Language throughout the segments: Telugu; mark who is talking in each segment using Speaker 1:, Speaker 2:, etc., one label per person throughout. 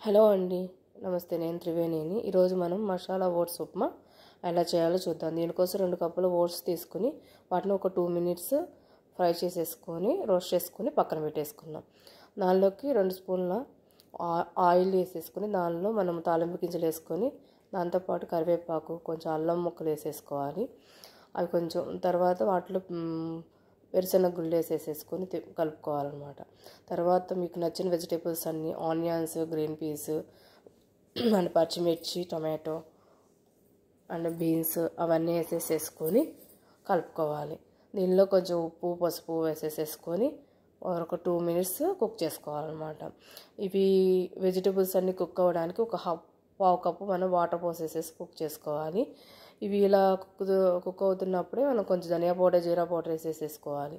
Speaker 1: హలో అండి, నమస్తే. నేను త్రివేణిని. ఈరోజు మనం మసాలా ఓట్స్ ఉప్మా ఎలా చేయాలో చూద్దాం. దీనికోసం 2 కప్పుల ఓట్స్ తీసుకుని వాటిని ఒక 2 మినిట్స్ ఫ్రై చేసేసుకొని రోస్ట్ చేసుకొని పక్కన పెట్టేసుకుందాం. దానిలోకి 2 స్పూన్ల ఆయిల్ వేసేసుకొని దానిలో మనం తాలింపు గింజలు వేసుకొని దాంతోపాటు కరివేపాకు, కొంచెం అల్లం ముక్కలు వేసేసుకోవాలి. అవి కొంచెం తర్వాత వాటిలో వేరుశనగ గుళ్ళు వేసేసుకొని కలుపుకోవాలన్నమాట. తర్వాత మీకు నచ్చిన వెజిటేబుల్స్ అన్నీ, ఆనియన్స్, గ్రీన్ పీస్ అండ్ పచ్చిమిర్చి, టొమాటో అండ్ బీన్స్ అవన్నీ వేసేసుకొని కలుపుకోవాలి. దీనిలో కొంచెం ఉప్పు, పసుపు వేసేసుకొని ఒక 2 మినిట్స్ కుక్ చేసుకోవాలన్నమాట. ఇవి వెజిటేబుల్స్ అన్నీ కుక్ అవ్వడానికి ఒక పావు కప్పు మనం వాటర్ పోసేసేసి కుక్ చేసుకోవాలి. ఇవి ఇలా కుక్ అవుతున్నప్పుడే మనం కొంచెం ధనియా పౌడర్, జీరా పౌడర్ వేసేసుకోవాలి.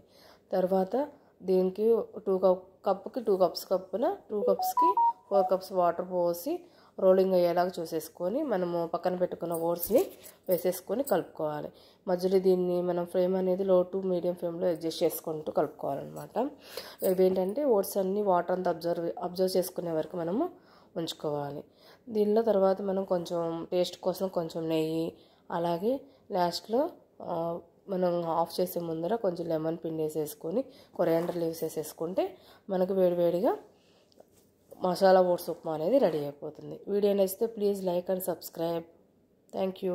Speaker 1: తర్వాత దీనికి 2 కప్పుకి 2 కప్స్ కప్పున 2 కప్స్కి 4 కప్స్ వాటర్ పోసి రోలింగ్ అయ్యేలాగా చూసేసుకొని మనము పక్కన పెట్టుకున్న ఓట్స్ని వేసేసుకొని కలుపుకోవాలి. మధ్యలో దీన్ని మనం ఫ్లేమ్ అనేది లో టు మీడియం ఫ్లేమ్లో అడ్జస్ట్ చేసుకుంటూ కలుపుకోవాలన్నమాట. ఇవేంటంటే ఓట్స్ అన్నీ వాటర్ అంతా అబ్జర్వ్ చేసుకునే వరకు మనము ఉంచుకోవాలి. దీనిలో తర్వాత మనం కొంచెం టేస్ట్ కోసం కొంచెం నెయ్యి, అలాగే లాస్ట్లో మనం ఆఫ్ చేసే ముందర కొంచెం లెమన్ పిండి వేసేసుకొని కొరియాండర్ లీవ్స్ వేసేసుకుంటే మనకు వేడివేడిగా మసాలా ఓట్స్ ఉప్మా అనేది రెడీ అయిపోతుంది. వీడియో నచ్చితే please like and subscribe. Thank you.